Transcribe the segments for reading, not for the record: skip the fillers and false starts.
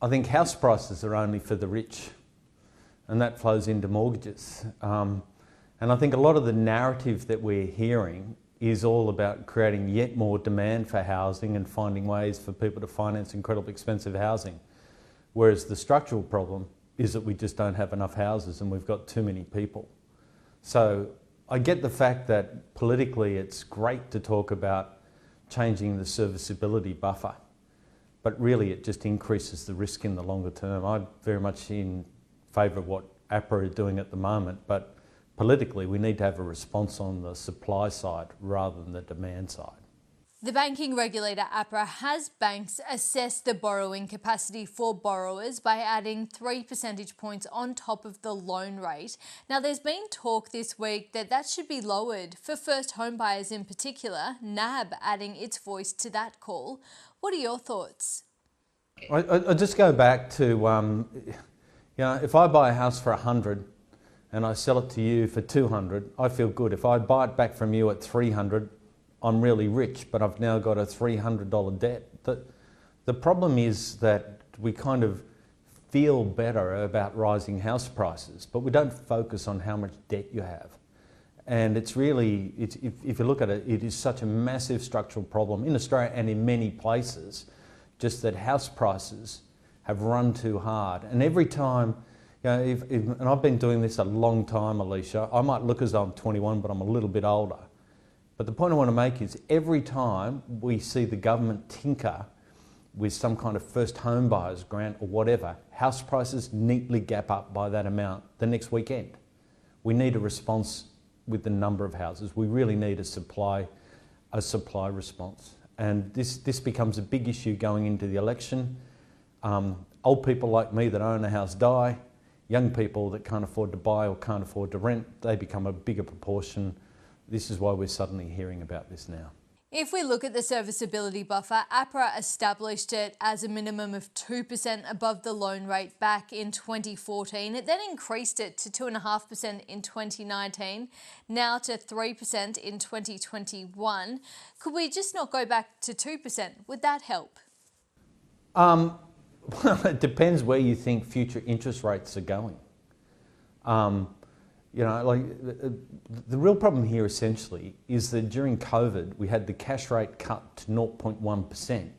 I think house prices are only for the rich, and that flows into mortgages. And I think a lot of the narrative that we're hearing is all about creating yet more demand for housing and finding ways for people to finance incredibly expensive housing. Whereas the structural problem is that we just don't have enough houses and we've got too many people. So I get the fact that politically it's great to talk about changing the serviceability buffer, but really it just increases the risk in the longer term. I'm very much in favour of what APRA are doing at the moment, but politically we need to have a response on the supply side rather than the demand side. The banking regulator APRA has banks assess the borrowing capacity for borrowers by adding 3 percentage points on top of the loan rate. Now, there's been talk this week that should be lowered for first home buyers in particular, NAB adding its voice to that call. What are your thoughts? I just go back to, if I buy a house for 100 and I sell it to you for 200, I feel good. If I buy it back from you at 300, I'm really rich, but I've now got a $300 debt. The problem is that we kind of feel better about rising house prices, but we don't focus on how much debt you have. And it's really, if you look at it, it is such a massive structural problem in Australia and in many places, just that house prices have run too hard. And every time, and I've been doing this a long time, Alicia, I might look as though I'm 21, but I'm a little bit older. But the point I want to make is every time we see the government tinker with some kind of first home buyers grant or whatever, house prices neatly gap up by that amount the next weekend. We need a response with the number of houses. We really need a supply response. And this becomes a big issue going into the election. Old people like me that own a house die. Young people that can't afford to buy or can't afford to rent, they become a bigger proportion. This is why we're suddenly hearing about this now. If we look at the serviceability buffer, APRA established it as a minimum of 2% above the loan rate back in 2014. It then increased it to 2.5% in 2019, now to 3% in 2021. Could we just not go back to 2%? Would that help? Well, it depends where you think future interest rates are going. The real problem here essentially is that during COVID we had the cash rate cut to 0.1%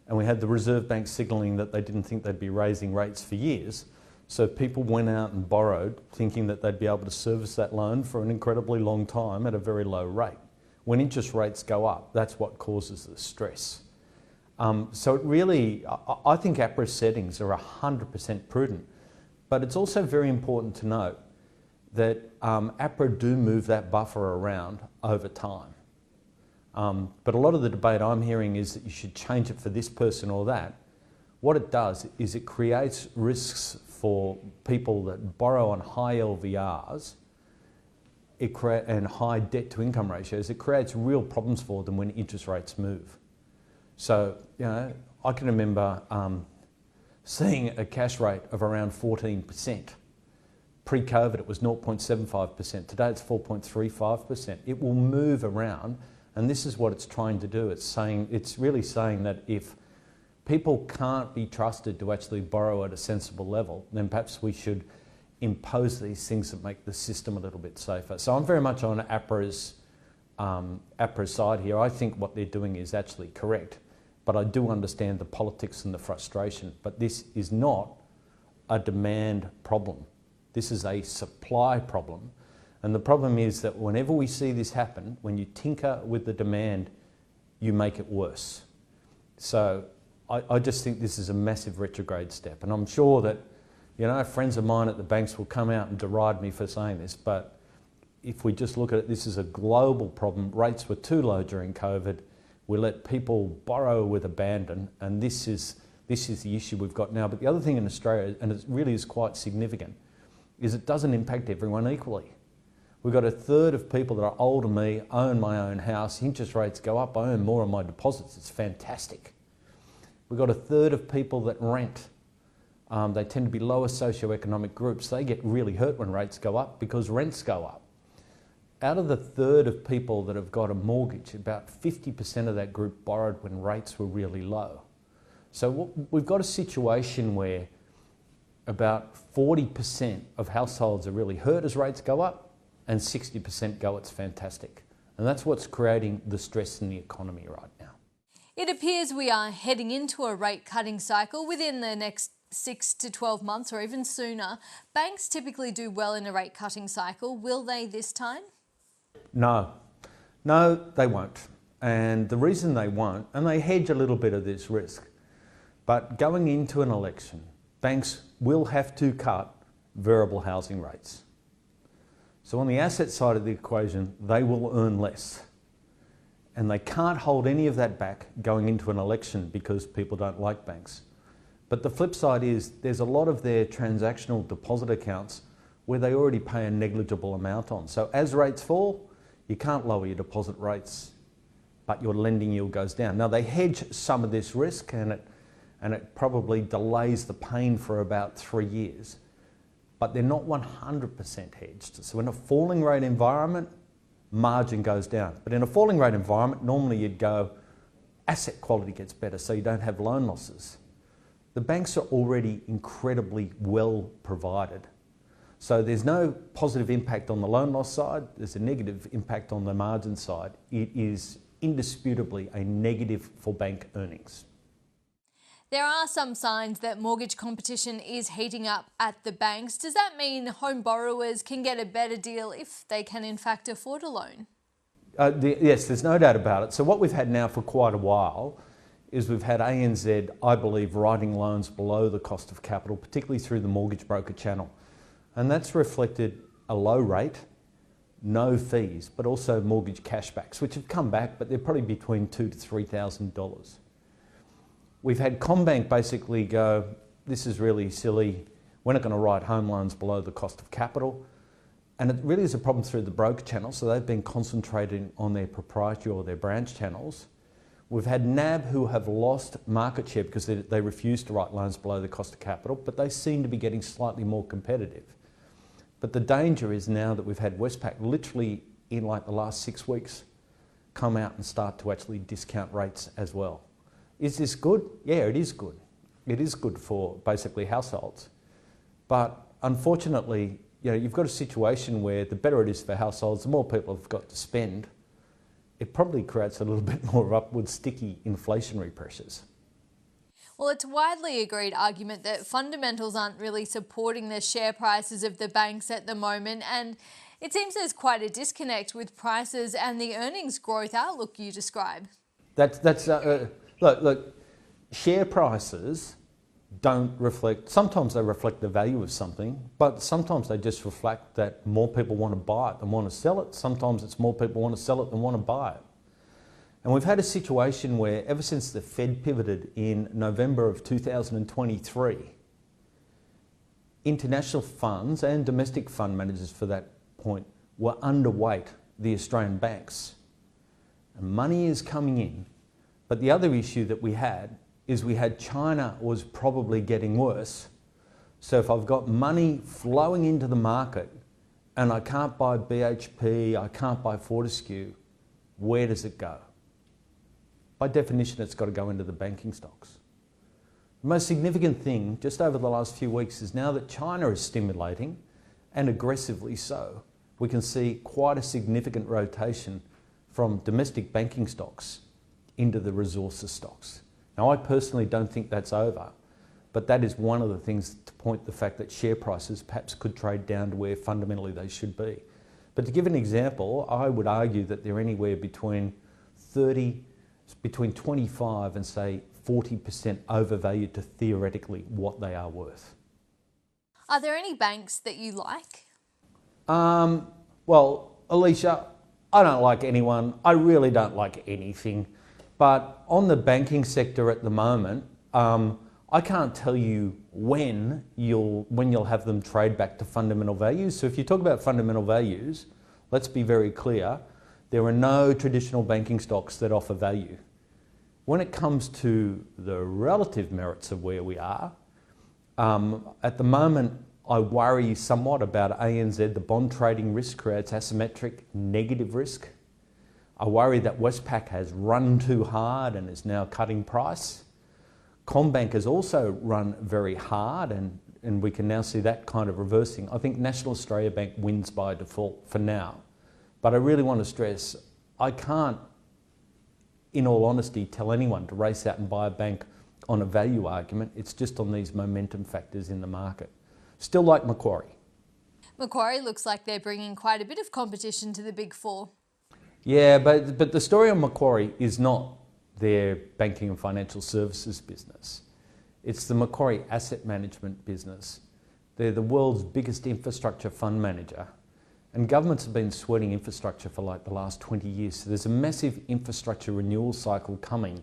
and we had the Reserve Bank signalling that they didn't think they'd be raising rates for years. So people went out and borrowed thinking that they'd be able to service that loan for an incredibly long time at a very low rate. When interest rates go up, that's what causes the stress. So it really, I think APRA's settings are 100% prudent, but it's also very important to note that APRA do move that buffer around over time. But a lot of the debate I'm hearing is that you should change it for this person or that. What it does is it creates risks for people that borrow on high LVRs and high debt to income ratios. It creates real problems for them when interest rates move. So, I can remember seeing a cash rate of around 14%. Pre-COVID it was 0.75%, today it's 4.35%. It will move around, and this is what it's trying to do. It's really saying that if people can't be trusted to actually borrow at a sensible level, then perhaps we should impose these things that make the system a little bit safer. So I'm very much on APRA's side here. I think what they're doing is actually correct, but I do understand the politics and the frustration. But this is not a demand problem. This is a supply problem. And the problem is that whenever we see this happen, when you tinker with the demand, you make it worse. So I just think this is a massive retrograde step. And I'm sure that, friends of mine at the banks will come out and deride me for saying this, but if we just look at it, this is a global problem. Rates were too low during COVID. We let people borrow with abandon, and this is the issue we've got now. But the other thing in Australia, and it really is quite significant, is it doesn't impact everyone equally. We've got a third of people that are older than me, own my own house, interest rates go up, I earn more on my deposits, it's fantastic. We've got a third of people that rent. They tend to be lower socioeconomic groups. They get really hurt when rates go up because rents go up. Out of the third of people that have got a mortgage, about 50% of that group borrowed when rates were really low. So we've got a situation where about 40% of households are really hurt as rates go up, and 60% go, it's fantastic. And that's what's creating the stress in the economy right now. It appears we are heading into a rate cutting cycle within the next 6 to 12 months or even sooner. Banks typically do well in a rate cutting cycle. Will they this time? No, they won't. And the reason they won't, and they hedge a little bit of this risk, but going into an election, banks will have to cut variable housing rates. So on the asset side of the equation, they will earn less. And they can't hold any of that back going into an election because people don't like banks. But the flip side is there's a lot of their transactional deposit accounts where they already pay a negligible amount on. So as rates fall, you can't lower your deposit rates, but your lending yield goes down. Now they hedge some of this risk and it probably delays the pain for about 3 years, but they're not 100% hedged. So in a falling rate environment, margin goes down. But in a falling rate environment, normally you'd go, asset quality gets better, so you don't have loan losses. The banks are already incredibly well provided. So there's no positive impact on the loan loss side, there's a negative impact on the margin side. It is indisputably a negative for bank earnings. There are some signs that mortgage competition is heating up at the banks. Does that mean home borrowers can get a better deal if they can in fact afford a loan? Yes, there's no doubt about it. So what we've had now for quite a while is we've had ANZ, I believe, writing loans below the cost of capital, particularly through the mortgage broker channel. And that's reflected a low rate, no fees, but also mortgage cashbacks, which have come back, but they're probably between $2,000 to $3,000. We've had CommBank basically go, this is really silly, we're not going to write home loans below the cost of capital. And it really is a problem through the broker channel, so they've been concentrating on their proprietary or their branch channels. We've had NAB who have lost market share because they refuse to write loans below the cost of capital, but they seem to be getting slightly more competitive. But the danger is now that we've had Westpac literally in like the last 6 weeks come out and start to actually discount rates as well. Is this good? Yeah, it is good. It is good for basically households. But unfortunately, you've got a situation where the better it is for households, the more people have got to spend, it probably creates a little bit more upward sticky inflationary pressures. Well, it's a widely agreed argument that fundamentals aren't really supporting the share prices of the banks at the moment, and it seems there's quite a disconnect with prices and the earnings growth outlook you describe. Look, share prices don't reflect, sometimes they reflect the value of something, but sometimes they just reflect that more people want to buy it than want to sell it. Sometimes it's more people want to sell it than want to buy it. And we've had a situation where ever since the Fed pivoted in November of 2023, international funds and domestic fund managers for that point were underweight the Australian banks. And money is coming in, but the other issue that we had is we had China was probably getting worse. So if I've got money flowing into the market and I can't buy BHP, I can't buy Fortescue, where does it go? By definition, it's got to go into the banking stocks. The most significant thing just over the last few weeks is now that China is stimulating, and aggressively so, we can see quite a significant rotation from domestic banking stocks into the resources stocks. Now, I personally don't think that's over, but that is one of the things to point the fact that share prices perhaps could trade down to where fundamentally they should be. But to give an example, I would argue that they're anywhere between 25 and say 40% overvalued to theoretically what they are worth. Are there any banks that you like? Well, Alicia, I don't like anyone. I really don't like anything. But on the banking sector at the moment, I can't tell you when you'll have them trade back to fundamental values. So if you talk about fundamental values, let's be very clear, there are no traditional banking stocks that offer value. When it comes to the relative merits of where we are, at the moment I worry somewhat about ANZ. The bond trading risk creates asymmetric negative risk. I worry that Westpac has run too hard and is now cutting price. CommBank has also run very hard, and we can now see that kind of reversing. I think National Australia Bank wins by default for now. But I really want to stress, I can't, in all honesty, tell anyone to race out and buy a bank on a value argument. It's just on these momentum factors in the market. Still like Macquarie. Macquarie looks like they're bringing quite a bit of competition to the Big Four. Yeah, but the story on Macquarie is not their banking and financial services business. It's the Macquarie Asset Management business. They're the world's biggest infrastructure fund manager. And governments have been sweating infrastructure for like the last 20 years. So there's a massive infrastructure renewal cycle coming,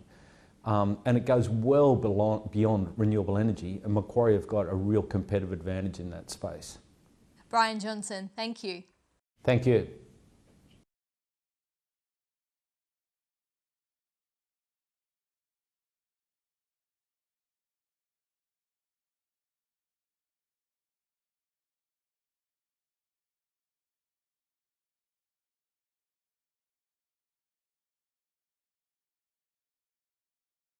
and it goes well beyond renewable energy, and Macquarie have got a real competitive advantage in that space. Brian Johnson, thank you. Thank you.